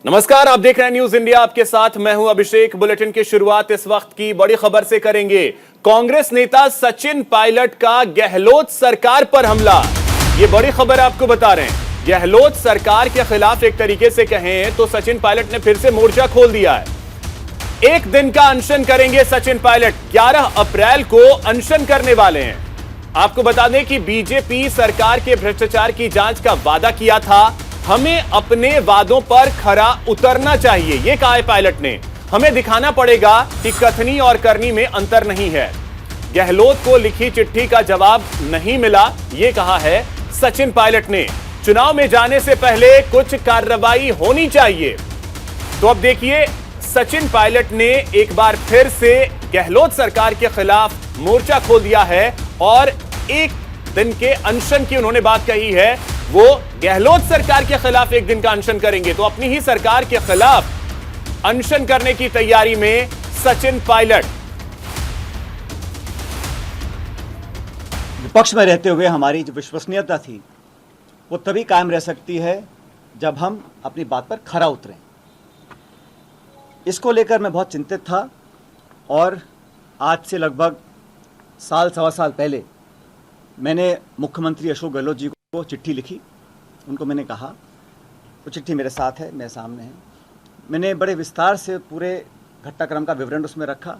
नमस्कार, आप देख रहे हैं न्यूज इंडिया। आपके साथ मैं हूं अभिषेक। बुलेटिन की शुरुआत इस वक्त की बड़ी खबर से करेंगे। कांग्रेस नेता सचिन पायलट का गहलोत सरकार पर हमला। यह बड़ी खबर आपको बता रहे हैं। गहलोत सरकार के खिलाफ एक तरीके से कहें तो सचिन पायलट ने फिर से मोर्चा खोल दिया है। एक दिन का अनशन करेंगे सचिन पायलट। 11 अप्रैल को अनशन करने वाले हैं। आपको बता दें कि बीजेपी सरकार के भ्रष्टाचार की जांच का वादा किया था। हमें अपने वादों पर खरा उतरना चाहिए, यह कहा है पायलट ने। हमें दिखाना पड़ेगा कि कथनी और करनी में अंतर नहीं है। गहलोत को लिखी चिट्ठी का जवाब नहीं मिला, यह कहा है सचिन पायलट ने। चुनाव में जाने से पहले कुछ कार्रवाई होनी चाहिए। तो अब देखिए, सचिन पायलट ने एक बार फिर से गहलोत सरकार के खिलाफ मोर्चा खोल दिया है और एक दिन के अनशन की उन्होंने बात कही है। वो गहलोत सरकार के खिलाफ एक दिन का अनशन करेंगे। तो अपनी ही सरकार के खिलाफ अनशन करने की तैयारी में सचिन पायलट। विपक्ष में रहते हुए हमारी जो विश्वसनीयता थी वो तभी कायम रह सकती है जब हम अपनी बात पर खरा उतरें। इसको लेकर मैं बहुत चिंतित था और आज से लगभग साल सवा साल पहले मैंने मुख्यमंत्री अशोक गहलोत जी को चिट्ठी लिखी। उनको मैंने कहा, वो चिट्ठी मेरे साथ है, मेरे सामने है। मैंने बड़े विस्तार से पूरे घटनाक्रम का विवरण उसमें रखा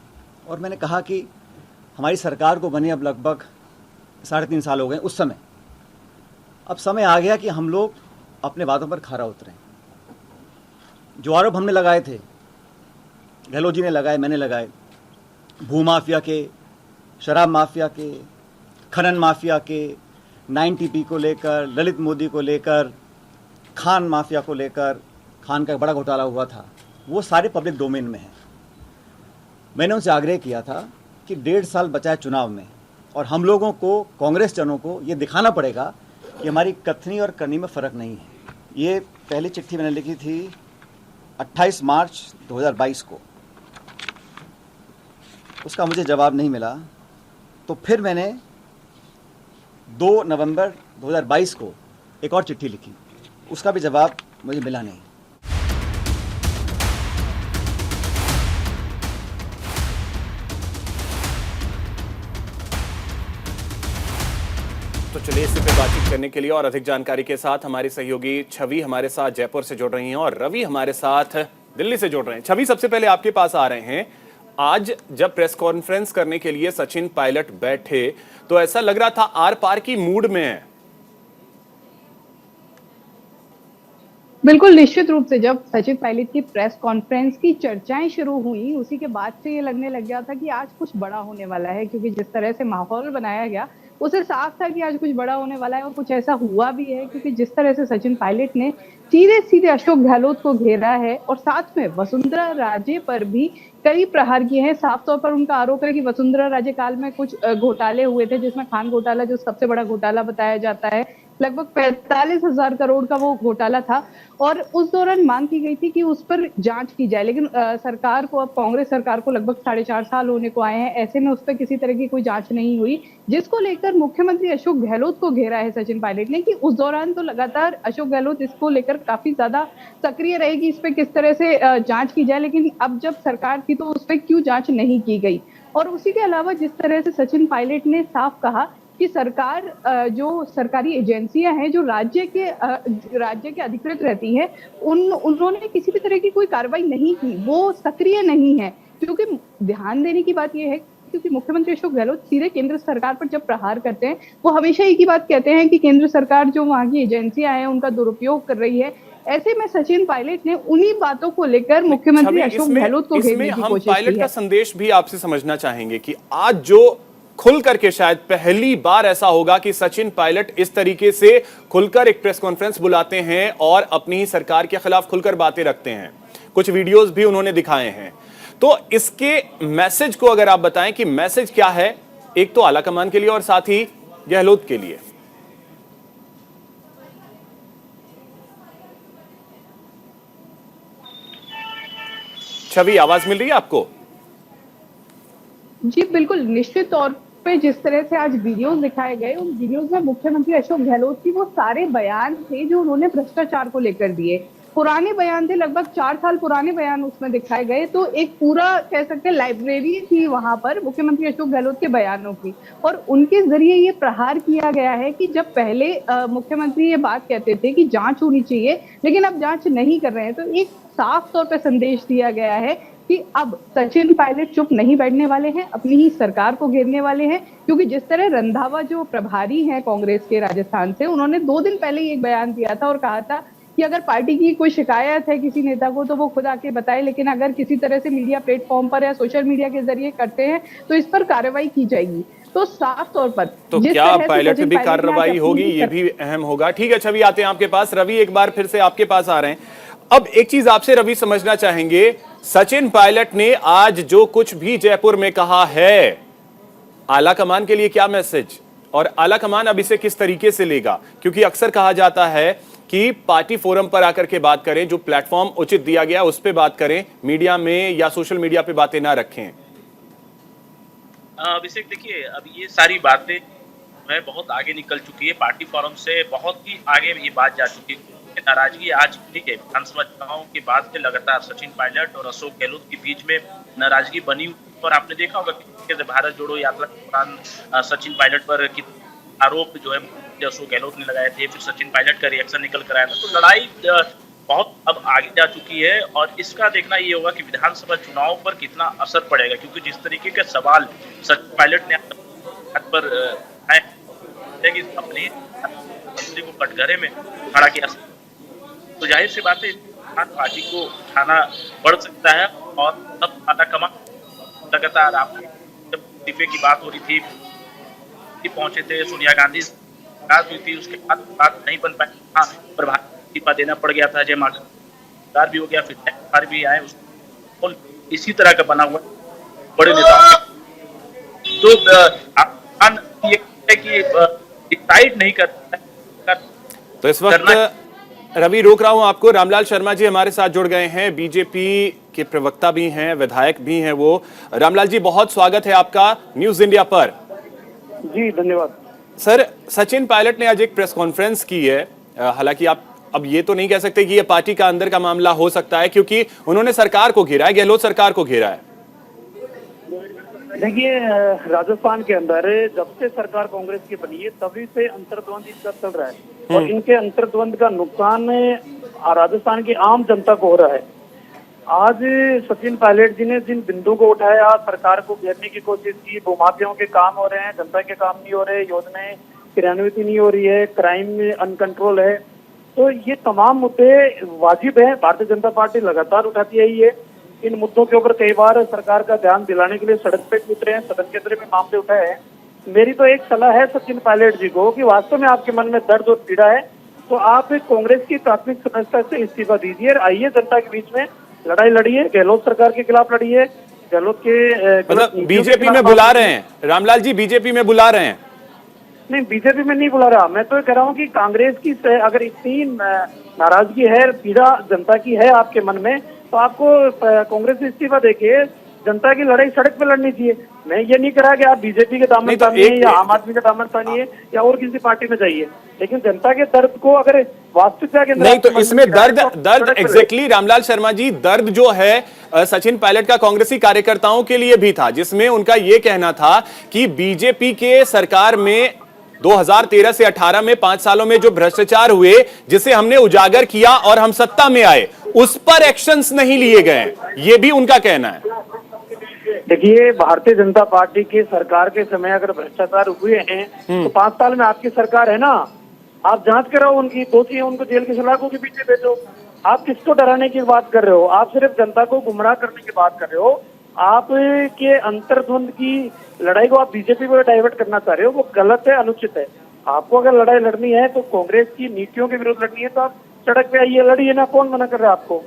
और मैंने कहा कि हमारी सरकार को बने अब लगभग 3.5 साल हो गए। उस समय अब समय आ गया कि हम लोग अपने वादों पर खरा उतरें। जो आरोप हमने लगाए थे, गहलोत जी ने लगाए, मैंने लगाए, भूमाफिया के, शराब माफिया के, खनन माफिया के, 9TP को लेकर, ललित मोदी को लेकर, खान माफिया को लेकर, खान का बड़ा घोटाला हुआ था, वो सारे पब्लिक डोमेन में हैं। मैंने उनसे आग्रह किया था कि 1.5 साल बचा है चुनाव में और हम लोगों को, कांग्रेस जनों को ये दिखाना पड़ेगा कि हमारी कथनी और करनी में फ़र्क नहीं है। ये पहली चिट्ठी मैंने लिखी थी 28 मार्च 2022 को। उसका मुझे जवाब नहीं मिला। तो फिर मैंने 2 नवंबर 2022 को एक और चिट्ठी लिखी। उसका भी जवाब मुझे मिला नहीं। तो चलिए, इसी पे बातचीत करने के लिए और अधिक जानकारी के साथ हमारी सहयोगी छवि हमारे साथ जयपुर से जुड़ रही हैं और रवि हमारे साथ दिल्ली से जुड़ रहे हैं। छवि, सबसे पहले आपके पास आ रहे हैं। आज जब प्रेस कॉन्फ्रेंस करने के लिए सचिन पायलट बैठे तो ऐसा लग रहा था आर पार की मूड में है। बिल्कुल, निश्चित रूप से जब सचिन पायलट की प्रेस कॉन्फ्रेंस की चर्चाएं शुरू हुई, उसी के बाद से ये लगने लग गया था कि आज कुछ बड़ा होने वाला है, क्योंकि जिस तरह से माहौल बनाया गया उसे साफ था कि आज कुछ बड़ा होने वाला है। और कुछ ऐसा हुआ भी है, क्योंकि जिस तरह से सचिन पायलट ने सीधे सीधे अशोक गहलोत को घेरा है और साथ में वसुंधरा राजे पर भी कई प्रहार किए हैं। साफ तौर पर उनका आरोप है कि वसुंधरा राजे काल में कुछ घोटाले हुए थे, जिसमें खान घोटाला जो सबसे बड़ा घोटाला बताया जाता है, लगभग 45,000 करोड़ का वो घोटाला था। और उस दौरान मांग की गई थी कि उस पर जांच की जाए, लेकिन सरकार को, अब कांग्रेस सरकार को लगभग 4.5 साल होने को आए हैं, ऐसे में उस पर किसी तरह की कोई जांच नहीं हुई, जिसको लेकर मुख्यमंत्री अशोक गहलोत को घेरा है सचिन पायलट ने। कि उस दौरान तो लगातार अशोक गहलोत इसको लेकर काफी ज्यादा सक्रिय रहे कि इस पे किस तरह से जांच की जाए, लेकिन अब जब सरकार थी तो उस पर क्यों जांच नहीं की गई। और उसी के अलावा जिस तरह से सचिन पायलट ने साफ कहा कि सरकार, जो सरकारी एजेंसियां हैं जो राज्य के अधिकृत रहती है, उन्होंने किसी भी तरह की कोई कार्रवाई नहीं की, वो सक्रिय नहीं है। क्योंकि ध्यान देने की बात यह है, क्योंकि मुख्यमंत्री अशोक गहलोत सीधे केंद्र सरकार पर जब प्रहार करते हैं, वो हमेशा एक ही बात कहते हैं कि केंद्र सरकार जो वहां की एजेंसियां हैं उनका दुरुपयोग कर रही है। ऐसे में सचिन पायलट ने उन्हीं बातों को लेकर मुख्यमंत्री अशोक गहलोत को घेरने की कोशिश की है। पायलट का संदेश भी आपसे समझना चाहेंगे कि आज जो खुल करके, शायद पहली बार ऐसा होगा कि सचिन पायलट इस तरीके से खुलकर एक प्रेस कॉन्फ्रेंस बुलाते हैं और अपनी ही सरकार के खिलाफ खुलकर बातें रखते हैं। कुछ वीडियोस भी उन्होंने दिखाए हैं। तो इसके मैसेज को अगर आप बताएं कि मैसेज क्या है, एक तो आलाकमान के लिए और साथ ही गहलोत के लिए। छवि, आवाज मिल रही है आपको? जी बिल्कुल, निश्चित तौर पे जिस तरह से आज वीडियोस दिखाए गए, उन वीडियोस में मुख्यमंत्री अशोक गहलोत की वो सारे बयान थे जो उन्होंने भ्रष्टाचार को लेकर दिए। पुराने बयान थे, लगभग 4 साल पुराने बयान उसमें दिखाए गए। तो एक पूरा कह सकते हैं लाइब्रेरी थी वहां पर मुख्यमंत्री अशोक गहलोत के बयानों की, और उनके जरिए ये प्रहार किया गया है कि जब पहले मुख्यमंत्री ये बात कहते थे कि जांच होनी चाहिए, लेकिन अब जांच नहीं कर रहे हैं, तो एक साफ तौर पर संदेश दिया गया है कि अब सचिन पायलट चुप नहीं बैठने वाले हैं, अपनी ही सरकार को घेरने वाले हैं। क्योंकि जिस तरह रंधावा जो प्रभारी हैं कांग्रेस के राजस्थान से, उन्होंने 2 दिन पहले ही एक बयान दिया था और कहा था कि अगर पार्टी की कोई शिकायत है किसी नेता को तो वो खुद आके बताए, लेकिन अगर किसी तरह से मीडिया प्लेटफॉर्म पर या सोशल मीडिया के जरिए करते हैं तो इस पर कार्रवाई की जाएगी। तो साफ तौर पर तो क्या पायलट पे भी कार्रवाई होगी, ये भी अहम होगा। ठीक है, छवि आते हैं आपके पास। रवि एक बार फिर से आपके पास आ रहे हैं। अब एक चीज आपसे रवि समझना चाहेंगे, सचिन पायलट ने आज जो कुछ भी जयपुर में कहा है, आला कमान के लिए क्या मैसेज, और आला कमान अब इसे किस तरीके से लेगा? क्योंकि अक्सर कहा जाता है कि पार्टी फोरम पर आकर के बात करें, जो प्लेटफॉर्म उचित दिया गया उस पर बात करें, मीडिया में या सोशल मीडिया पे बातें ना रखें। अभिषेक, देखिए अब ये सारी बातें बहुत आगे निकल चुकी है, पार्टी फोरम से बहुत ही आगे ये बात जा चुकी है। नाराजगी आज ठीक है, विधानसभा चुनाव के बाद से लगातार सचिन पायलट और अशोक गहलोत के बीच में नाराजगी बनी, और आपने देखा होगा कि भारत जोड़ो यात्रा के दौरान सचिन पायलट पर आरोप जो है अशोक गहलोत ने लगाए थे, फिर सचिन पायलट का रिएक्शन निकल कर आया था। तो लड़ाई बहुत अब आगे जा चुकी है, और इसका देखना ये होगा कि विधानसभा चुनाव पर कितना असर पड़ेगा, क्योंकि जिस तरीके के सवाल सचिन पायलट ने पर अपने मंत्री को कटघरे में खड़ा किया, तो जाहिर सी बात है पार्टी को उठाना बढ़ सकता है। और तब आला कमान लगातार आप जब इस्तीफे की बात हो रही थी, पहुंचे थे सोनिया गांधी बात हुई थी, उसके बाद बात नहीं बन पाई, हाँ प्रभारी इस्तीफा देना पड़ गया था, जयमाला भी हो गया, फिर भी आए, उसको इसी तरह का बना हुआ बड़े नेताओं। तो आप ये कि डिसाइड नहीं करता। तो इस वक्त रवि रोक रहा हूं आपको, रामलाल शर्मा जी हमारे साथ जुड़ गए हैं, बीजेपी के प्रवक्ता भी हैं, विधायक भी हैं वो। रामलाल जी, बहुत स्वागत है आपका न्यूज इंडिया पर। जी धन्यवाद सर, सचिन पायलट ने आज एक प्रेस कॉन्फ्रेंस की है, हालांकि आप अब ये तो नहीं कह सकते कि ये पार्टी का अंदर का मामला हो सकता है, क्योंकि उन्होंने सरकार को घेरा है, गहलोत सरकार को घेरा है। देखिए, राजस्थान के अंदर जब से सरकार कांग्रेस की बनी है तभी से अंतर्द्वंद इनका चल रहा है, और इनके अंतर्द्वंद का नुकसान राजस्थान की आम जनता को हो रहा है। आज सचिन पायलट जी ने जिन बिंदु को उठाया, सरकार को घेरने की कोशिश की, भूमाफियाओं के काम हो रहे हैं, जनता के काम नहीं हो रहे, योजनाएं क्रियान्वित नहीं हो रही है, क्राइम अनकंट्रोल है, तो ये तमाम मुद्दे वाजिब है, भारतीय जनता पार्टी लगातार उठाती आई है। इन मुद्दों के ऊपर कई बार सरकार का ध्यान दिलाने के लिए सड़क पे उतरे हैं, सदन के अंदर में मामले उठाए हैं। मेरी तो एक सलाह है सचिन पायलट जी को कि वास्तव में आपके मन में दर्द और पीड़ा है तो आप कांग्रेस की प्राथमिक सदस्यता से इस्तीफा दीजिए और आइए जनता के बीच में लड़ाई लड़िए, गहलोत सरकार के खिलाफ लड़िए, गहलोत के मतलब बीजेपी में बुला रहे हैं रामलाल जी, बीजेपी में बुला रहे हैं? नहीं, बीजेपी में नहीं बुला रहा, मैं तो कह रहा हूँ कि कांग्रेस की अगर इतनी नाराजगी है, पीड़ा जनता की है आपके मन में, तो आपको कांग्रेस से इस्तीफा देके जनता की लड़ाई सड़क पे लड़नी चाहिए। मैं ये नहीं कह रहा कि आप बीजेपी के दामन तानिए या आम आदमी के दामन तानिए या और किसी पार्टी में जाइए, लेकिन जनता के दर्द को अगर वास्तविकता के नहीं, तो इसमें दर्द एग्जैक्टली रामलाल शर्मा जी, दर्द जो है सचिन पायलट का कांग्रेसी कार्यकर्ताओं के लिए भी था, जिसमें उनका यह कहना था कि बीजेपी के सरकार में 2013 से 18 में 5 सालों में जो भ्रष्टाचार हुए, जिसे हमने उजागर किया और हम सत्ता में आए, उस पर एक्शंस नहीं लिए गए, ये भी उनका कहना है। देखिए, भारतीय जनता पार्टी के सरकार के समय अगर भ्रष्टाचार हुए हैं तो 5 साल में आपकी सरकार है ना, आप जांच कराओ, उनकी दोषी है उनको जेल की सलाखों के पीछे भेजो। आप किसको डराने की बात कर रहे हो? आप सिर्फ जनता को गुमराह करने की बात कर रहे हो। आप के अंतर्द्वंद की लड़ाई को आप बीजेपी पर डाइवर्ट करना चाह रहे हो, वो गलत है, अनुचित है। आपको अगर लड़ाई लड़नी है तो कांग्रेस की नीतियों के विरुद्ध लड़नी है तो आप सड़क पे आइए, लड़िए ना, कौन मना कर रहा है आपको?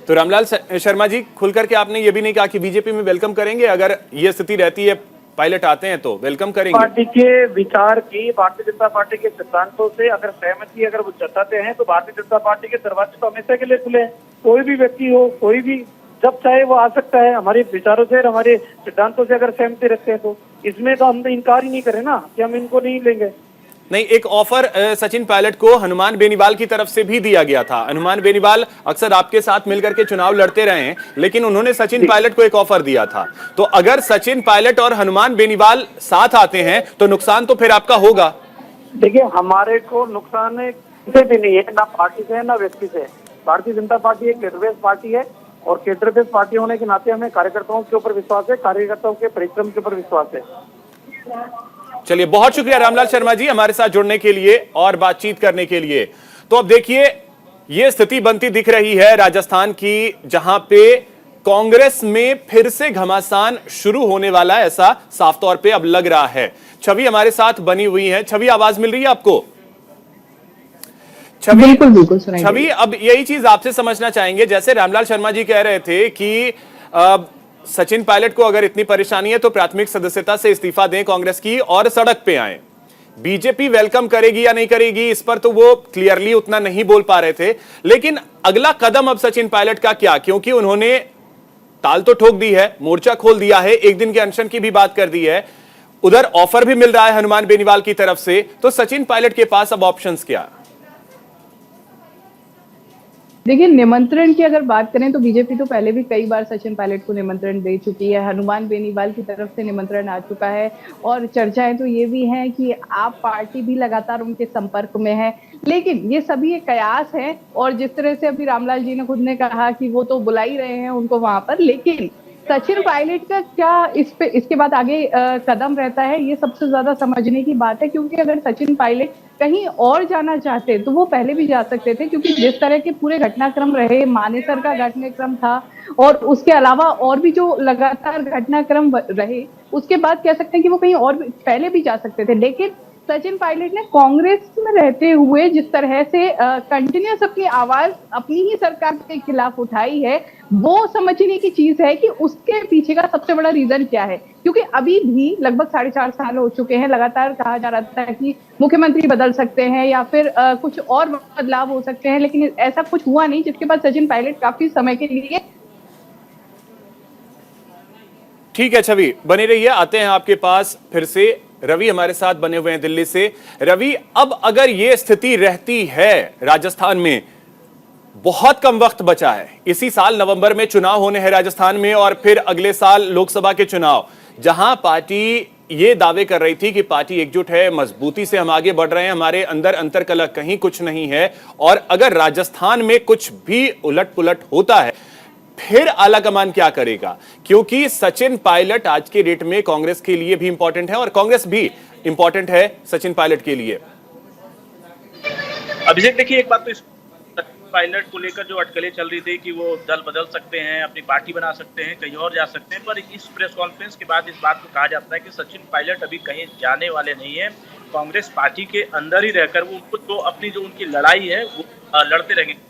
तो रामलाल शर्मा जी, खुल करके आपने ये भी नहीं कहा कि बीजेपी में वेलकम करेंगे अगर ये स्थिति रहती है, पायलट आते हैं तो वेलकम करेंगे? पार्टी के विचार की, भारतीय जनता पार्टी के सिद्धांतों से अगर सहमति अगर वो जताते हैं तो भारतीय जनता पार्टी के दरवाजे तो हमेशा के लिए खुले हैं। कोई भी व्यक्ति हो, कोई भी जब चाहे वो आ सकता है। हमारे विचारों से, हमारे सिद्धांतों से अगर सहमति रखते हैं तो इसमें तो हम तो इनकार ही नहीं करें ना कि हम इनको नहीं लेंगे। नहीं, एक ऑफर सचिन पायलट को हनुमान बेनीवाल की तरफ से भी दिया गया था। हनुमान बेनीवाल अक्सर आपके साथ मिलकर के चुनाव लड़ते रहे हैं, लेकिन उन्होंने सचिन पायलट को एक ऑफर दिया था। तो अगर सचिन पायलट और हनुमान बेनीवाल साथ आते हैं तो नुकसान तो फिर आपका होगा। देखिए, हमारे को नुकसान किसी भी नहीं है, ना पार्टी से है ना व्यक्ति से। भारतीय जनता पार्टी एक केडर बेस्ड पार्टी है और केडर बेस्ड पार्टी होने के नाते हमें कार्यकर्ताओं के ऊपर विश्वास है, कार्यकर्ताओं के परिश्रम के ऊपर विश्वास है। चलिए, बहुत शुक्रिया रामलाल शर्मा जी हमारे साथ जुड़ने के लिए और बातचीत करने के लिए। तो अब देखिए, यह स्थिति बनती दिख रही है राजस्थान की, जहां पे कांग्रेस में फिर से घमासान शुरू होने वाला है, ऐसा साफ तौर पे अब लग रहा है। छवि हमारे साथ बनी हुई है। छवि, आवाज मिल रही है आपको? छवि, बिल्कुल छवि, अब यही चीज आपसे समझना चाहेंगे, जैसे रामलाल शर्मा जी कह रहे थे कि सचिन पायलट को अगर इतनी परेशानी है तो प्राथमिक सदस्यता से इस्तीफा दें कांग्रेस की और सड़क पे आए। बीजेपी वेलकम करेगी या नहीं करेगी, इस पर तो वो क्लियरली उतना नहीं बोल पा रहे थे, लेकिन अगला कदम अब सचिन पायलट का क्या, क्योंकि उन्होंने ताल तो ठोक दी है, मोर्चा खोल दिया है, एक दिन के अनशन की भी बात कर दी है, उधर ऑफर भी मिल रहा है हनुमान बेनीवाल की तरफ से, तो सचिन पायलट के पास अब ऑप्शंस क्या? देखिए, निमंत्रण की अगर बात करें तो बीजेपी तो पहले भी कई बार सचिन पायलट को निमंत्रण दे चुकी है। हनुमान बेनीवाल की तरफ से निमंत्रण आ चुका है और चर्चाएं तो ये भी हैं कि आप पार्टी भी लगातार उनके संपर्क में है, लेकिन ये सभी एक कयास है। और जिस तरह से अभी रामलाल जी ने खुद ने कहा कि वो तो बुला ही रहे हैं उनको वहां पर, लेकिन सचिन पायलट का क्या इसके बाद आगे कदम रहता है, ये सबसे ज्यादा समझने की बात है। क्योंकि अगर सचिन पायलट कहीं और जाना चाहते तो वो पहले भी जा सकते थे, क्योंकि जिस तरह के पूरे घटनाक्रम रहे, मानेसर का घटनाक्रम था और उसके अलावा और भी जो लगातार घटनाक्रम रहे, उसके बाद कह सकते हैं कि वो कहीं और पहले भी जा सकते थे। लेकिन सचिन पायलट ने कांग्रेस में रहते हुए जिस तरह से कंटिन्यूस अपनी आवाज अपनी ही सरकार के खिलाफ उठाई है, वो समझने की चीज है कि उसके पीछे का सबसे बड़ा रीजन क्या है। क्योंकि अभी भी लगभग 4.5 साल हो चुके हैं, लगातार कहा जा रहा था कि मुख्यमंत्री बदल सकते हैं या फिर कुछ और बदलाव हो सकते हैं, लेकिन ऐसा कुछ हुआ नहीं, जिसके बाद सचिन पायलट काफी समय के लिए। ठीक है छवि, बने रहिए, आते हैं आपके पास फिर से। रवि हमारे साथ बने हुए हैं दिल्ली से। रवि, अब अगर यह स्थिति रहती है राजस्थान में, बहुत कम वक्त बचा है, इसी साल नवंबर में चुनाव होने हैं राजस्थान में और फिर अगले साल लोकसभा के चुनाव, जहां पार्टी ये दावे कर रही थी कि पार्टी एकजुट है, मजबूती से हम आगे बढ़ रहे हैं, हमारे अंदर अंतरकलह कहीं कुछ नहीं है, और अगर राजस्थान में कुछ भी उलट पुलट होता है फिर आलाकमान क्या करेगा? क्योंकि सचिन पायलट आज के डेट में कांग्रेस के लिए भी इंपॉर्टेंट है और कांग्रेस भी इंपॉर्टेंट है सचिन पायलट के लिए। अभिषेक, देखिए, एक बात तो सचिन पायलट को लेकर जो अटकलें चल रही थी कि वो दल बदल सकते हैं, अपनी पार्टी बना सकते हैं, कहीं और जा सकते हैं, पर इस प्रेस कॉन्फ्रेंस के बाद इस बात को कहा जाता है कि सचिन पायलट अभी कहीं जाने वाले नहीं है। कांग्रेस पार्टी के अंदर ही रहकर वो तो अपनी जो उनकी लड़ाई है वो लड़ते रहेंगे।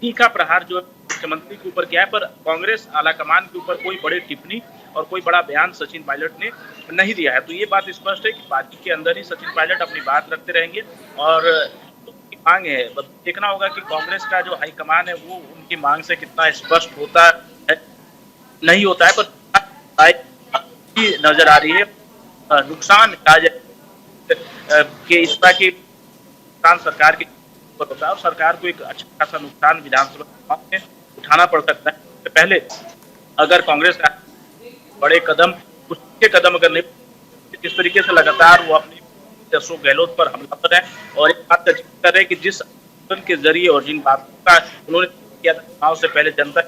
तीखा प्रहार जो मुख्यमंत्री के ऊपर किया है, पर कांग्रेस आलाकमान के ऊपर कोई बड़ी टिप्पणी और कोई बड़ा बयान सचिन पायलट ने नहीं दिया है। तो ये बात स्पष्ट है कि पार्टी के अंदर ही सचिन पायलट अपनी बात रखते रहेंगे और मांग है, देखना होगा कि कांग्रेस का जो हाईकमान है वो उनकी मांग से कितना स्पष्ट होता है, नहीं होता है, पर नजर आ रही है। नुकसान के इस तरह के नुकसान सरकार के होता है और सरकार को एक अच्छा खासा नुकसान विधानसभा में उठाना पड़ सकता है। पहले अगर कांग्रेस का बड़े कदम अगर नहीं, जिस तरीके से लगातार वो अपनी अशोक गहलोत पर हमला कर रहे हैं और एक बात का जिक्र कर रहे हैं कि जिस के जरिए और जिन बातों का उन्होंने किया था चुनाव से पहले जनता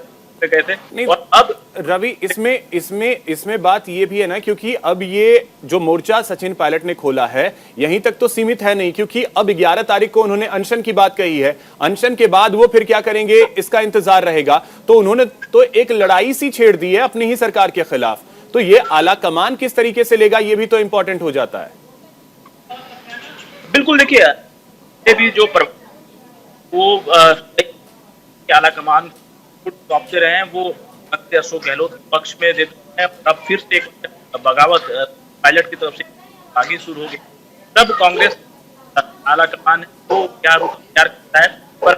गए थे, नहीं, और अब रवि इसमें बात ये भी है ना, क्योंकि अब ये जो मोर्चा सचिन पायलट ने खोला है यहीं तक तो सीमित है नहीं, क्योंकि अब 11 तारीख को उन्होंने अनशन की बात कही है, अनशन के बाद वो फिर क्या करेंगे इसका इंतजार रहेगा। तो उन्होंने तो एक लड़ाई सी छेड़ दी है अपनी ही सरकार के खिलाफ, तो ये आला कमान किस तरीके से लेगा ये भी तो इंपॉर्टेंट हो जाता है। बिल्कुल, देखिए, ये भी जो वो आला कमान सौंपते रहे हैं वो अशोक गहलोत पक्ष में देते हैं। अब फिर से एक बगावत पायलट की तरफ से आगे शुरू हो गई। तब कांग्रेस आला कमान वो क्या रूप तैयार करता है, पर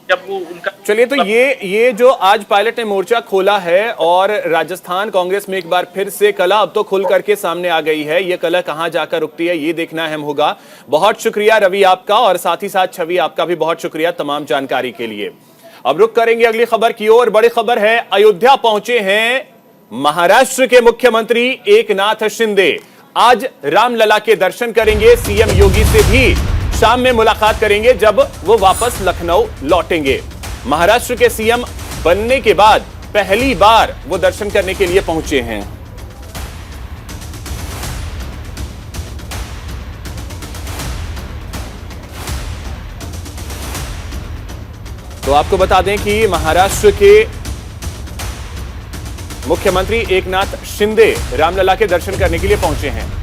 जब वो उनका चलिए, तो ये जो आज पायलट ने मोर्चा खोला है और राजस्थान कांग्रेस में एक बार फिर से कला अब तो खुल करके सामने आ गई है। ये कला कहां जाकर रुकती है, ये देखना अहम होगा। बहुत शुक्रिया रवि आपका, और साथ ही साथ छवि आपका भी बहुत शुक्रिया तमाम जानकारी के लिए। अब रुक करेंगे अगली खबर की ओर। बड़ी खबर है, अयोध्या पहुंचे हैं महाराष्ट्र के मुख्यमंत्री एकनाथ शिंदे। आज रामलला के दर्शन करेंगे, सीएम योगी से भी शाम में मुलाकात करेंगे जब वो वापस लखनऊ लौटेंगे। महाराष्ट्र के सीएम बनने के बाद पहली बार वो दर्शन करने के लिए पहुंचे हैं। तो आपको बता दें कि महाराष्ट्र के मुख्यमंत्री एकनाथ शिंदे रामलला के दर्शन करने के लिए पहुंचे हैं।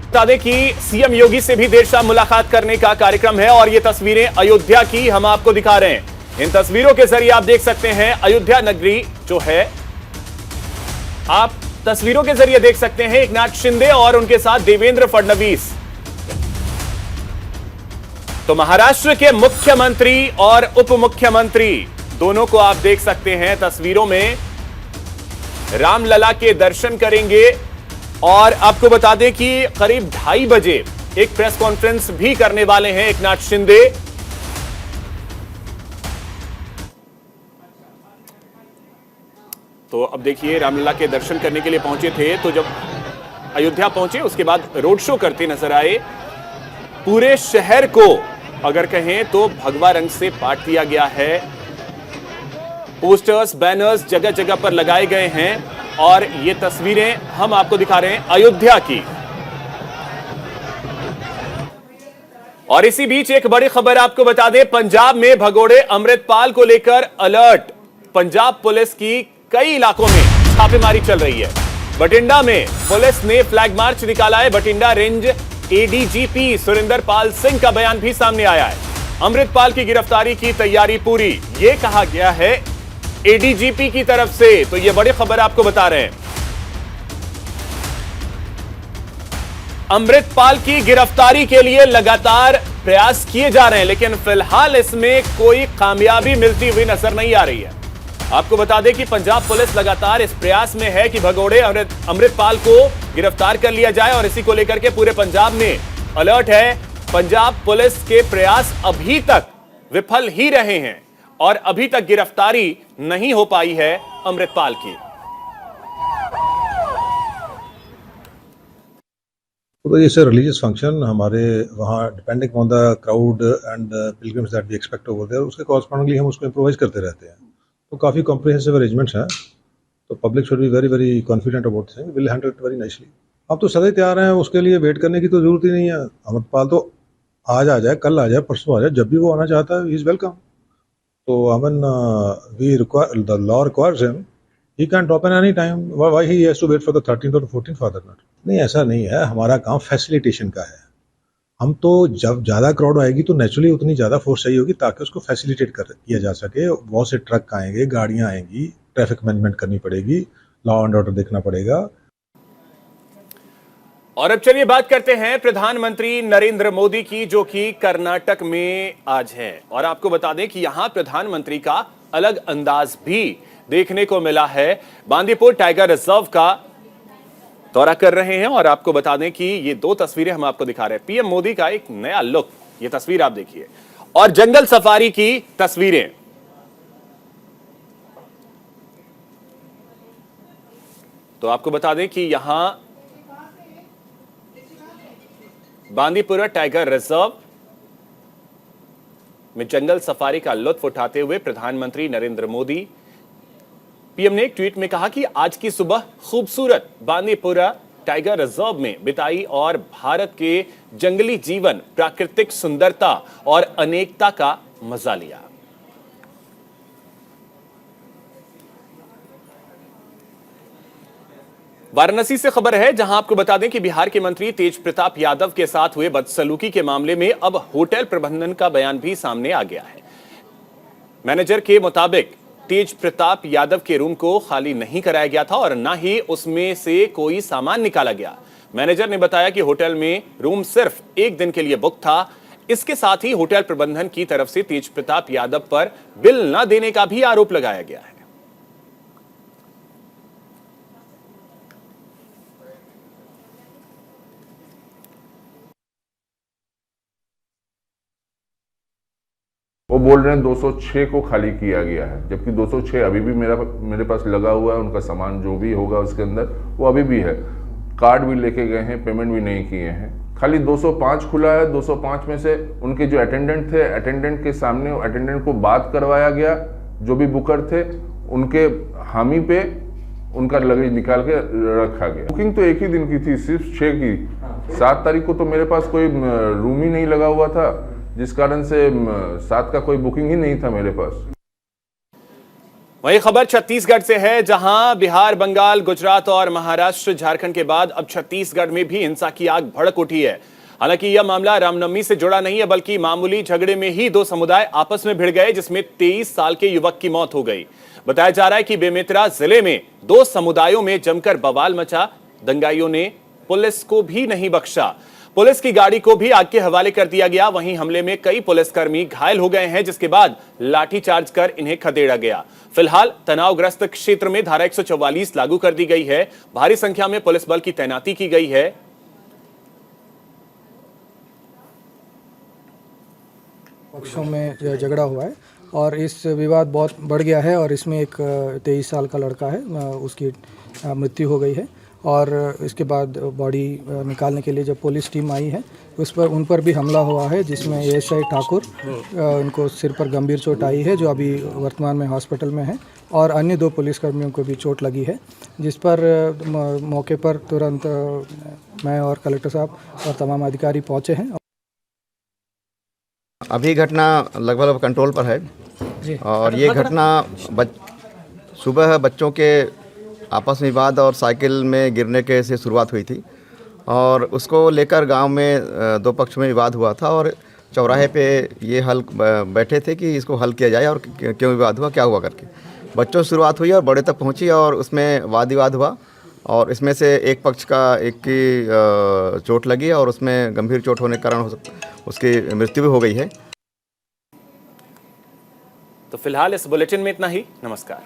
बता दें कि सीएम योगी से भी देर शाम मुलाकात करने का कार्यक्रम है, और ये तस्वीरें अयोध्या की हम आपको दिखा रहे हैं। इन तस्वीरों के जरिए आप देख सकते हैं अयोध्या नगरी जो है, आप तस्वीरों के जरिए देख सकते हैं एकनाथ शिंदे और उनके साथ देवेंद्र फडणवीस। तो महाराष्ट्र के मुख्यमंत्री और उप मुख्यमंत्री दोनों को आप देख सकते हैं तस्वीरों में, रामलला के दर्शन करेंगे। और आपको बता दें कि करीब 2:30 बजे एक प्रेस कॉन्फ्रेंस भी करने वाले हैं एकनाथ शिंदे। तो अब देखिए, रामलला के दर्शन करने के लिए पहुंचे थे, तो जब अयोध्या पहुंचे उसके बाद रोड शो करते नजर आए। पूरे शहर को अगर कहें तो भगवा रंग से पाट दिया गया है। पोस्टर्स, बैनर्स जगह जगह पर लगाए गए हैं, और ये तस्वीरें हम आपको दिखा रहे हैं अयोध्या की। और इसी बीच एक बड़ी खबर आपको बता दें, पंजाब में भगोड़े अमृतपाल को लेकर अलर्ट। पंजाब पुलिस की कई इलाकों में छापेमारी चल रही है। बठिंडा में पुलिस ने फ्लैग मार्च निकाला है। बठिंडा रेंज एडीजीपी सुरेंद्र पाल सिंह का बयान भी सामने आया है। अमृतपाल की गिरफ्तारी की तैयारी पूरी, यह कहा गया है एडीजीपी की तरफ से। तो यह बड़ी खबर आपको बता रहे हैं। अमृतपाल की गिरफ्तारी के लिए लगातार प्रयास किए जा रहे हैं, लेकिन फिलहाल इसमें कोई कामयाबी मिलती हुई नजर नहीं आ रही है। आपको बता दें कि पंजाब पुलिस लगातार इस प्रयास में है कि भगोड़े अमृतपाल को गिरफ्तार कर लिया जाए, और इसी को लेकर के पूरे पंजाब में अलर्ट है। पंजाब पुलिस के प्रयास अभी तक विफल ही रहे हैं, और अभी तक गिरफ्तारी नहीं हो पाई है अमृतपाल की। तो ये सर रिलीजियस फंक्शन हमारे वहाँ depending on the crowd and pilgrims that we expect over there, उसके कॉरस्पॉन्डिंगली हम उसको इम्प्रोवाइज करते रहते हैं। तो काफ़ी कॉम्प्रिहेंसिव अरेंजमेंट्स हैं, तो public should be very very confident about thing, will handle it very nicely. अब तो सदा तैयार हैं, उसके लिए वेट करने की तो जरूरत ही नहीं है। अमृतपाल तो आज आ जाए, कल आ जाए, परसों आ जाए, जब भी वो आना चाहता है he is welcome. So we require, the law requires him, he can drop in any time. Why he has to wait for the 13th or the 14th for that matter? नहीं, ऐसा नहीं है। हमारा काम फैसिलिटेशन का है। हम तो जब ज़्यादा क्राउड आएगी तो नेचुरली उतनी ज़्यादा फोर्स चाहिए होगी ताकि उसको फैसिलिटेट किया जा सके। बहुत से ट्रक आएंगे, गाड़ियाँ आएंगी, ट्रैफिक मैनेजमेंट करनी पड़ेगी, लॉ एंड ऑर्डर देखना पड़ेगा। और अब चलिए बात करते हैं प्रधानमंत्री नरेंद्र मोदी की, जो कि कर्नाटक में आज है। और आपको बता दें कि यहां प्रधानमंत्री का अलग अंदाज भी देखने को मिला है। बांदीपुर टाइगर रिजर्व का दौरा कर रहे हैं, और आपको बता दें कि ये 2 तस्वीरें हम आपको दिखा रहे हैं। पीएम मोदी का एक नया लुक, ये तस्वीर आप देखिए, और जंगल सफारी की तस्वीरें। तो आपको बता दें कि यहां बांदीपुरा टाइगर रिजर्व में जंगल सफारी का लुत्फ उठाते हुए प्रधानमंत्री नरेंद्र मोदी, पीएम ने एक ट्वीट में कहा कि आज की सुबह खूबसूरत बांदीपुरा टाइगर रिजर्व में बिताई और भारत के जंगली जीवन, प्राकृतिक सुंदरता और अनेकता का मजा लिया। वाराणसी से खबर है, जहां आपको बता दें कि बिहार के मंत्री तेज प्रताप यादव के साथ हुए बदसलूकी के मामले में अब होटल प्रबंधन का बयान भी सामने आ गया है। मैनेजर के मुताबिक तेज प्रताप यादव के रूम को खाली नहीं कराया गया था और न ही उसमें से कोई सामान निकाला गया। मैनेजर ने बताया कि होटल में रूम सिर्फ एक दिन के लिए बुक था। इसके साथ ही होटल प्रबंधन की तरफ से तेज प्रताप यादव पर बिल न देने का भी आरोप लगाया गया है। वो बोल रहे हैं 206 को खाली किया गया है, जबकि 206 अभी भी मेरे पास लगा हुआ है। उनका सामान जो भी होगा उसके अंदर वो अभी भी है। कार्ड भी लेके गए हैं, पेमेंट भी नहीं किए हैं। खाली 205 खुला है। 205 में से उनके जो अटेंडेंट थे, अटेंडेंट के सामने अटेंडेंट को बात करवाया गया। जो भी बुकर थे उनके हामी पे उनका लगेज निकाल के रखा गया। बुकिंग तो एक ही दिन की थी, सिर्फ 6 की। 7 तारीख को तो मेरे पास कोई रूम ही नहीं लगा हुआ था, जिस कारण से 7 का कोई बुकिंग ही नहीं था मेरे पास। वही खबर छत्तीसगढ़ से है, जहां बिहार, बंगाल, गुजरात और महाराष्ट्र, झारखंड के बाद अब छत्तीसगढ़ में भी हिंसा की आग भड़क उठी है। हालांकि यह मामला रामनवमी से जुड़ा नहीं है, बल्कि मामूली झगड़े में ही दो समुदाय आपस में भिड़ गए, जिसमें 23 साल के युवक की मौत हो गई। बताया जा रहा है कि बेमेतरा जिले में दो समुदायों में जमकर बवाल मचा। दंगाइयों ने पुलिस को भी नहीं बख्शा। पुलिस की गाड़ी को भी आग के हवाले कर दिया गया। वहीं हमले में कई पुलिसकर्मी घायल हो गए हैं, जिसके बाद लाठीचार्ज कर इन्हें खदेड़ा गया। फिलहाल तनावग्रस्त क्षेत्र में धारा 144 लागू कर दी गई है। भारी संख्या में पुलिस बल की तैनाती की गई है। पक्षों में झगड़ा हुआ है और इस विवाद बहुत बढ़ गया है और इसमें एक 23 साल का लड़का है, उसकी मृत्यु हो गई है। और इसके बाद बॉडी निकालने के लिए जब पुलिस टीम आई है उन पर भी हमला हुआ है, जिसमें एएसआई ठाकुर, उनको सिर पर गंभीर चोट आई है, जो अभी वर्तमान में हॉस्पिटल में है, और अन्य 2 पुलिसकर्मियों को भी चोट लगी है, जिस पर मौके पर तुरंत मैं और कलेक्टर साहब और तमाम अधिकारी पहुंचे हैं। अभी घटना लगभग कंट्रोल पर है जी। और ये घटना सुबह बच्चों के आपस में विवाद और साइकिल में गिरने के से शुरुआत हुई थी और उसको लेकर गांव में 2 पक्ष में विवाद हुआ था और चौराहे पे ये हल बैठे थे कि इसको हल किया जाए और क्यों विवाद हुआ, क्या हुआ करके बच्चों से शुरुआत हुई और बड़े तक पहुंची और उसमें वाद विवाद हुआ और इसमें से एक पक्ष का एक की चोट लगी और उसमें गंभीर चोट होने के कारण उसकी मृत्यु भी हो गई है। तो फिलहाल इस बुलेटिन में इतना ही। नमस्कार।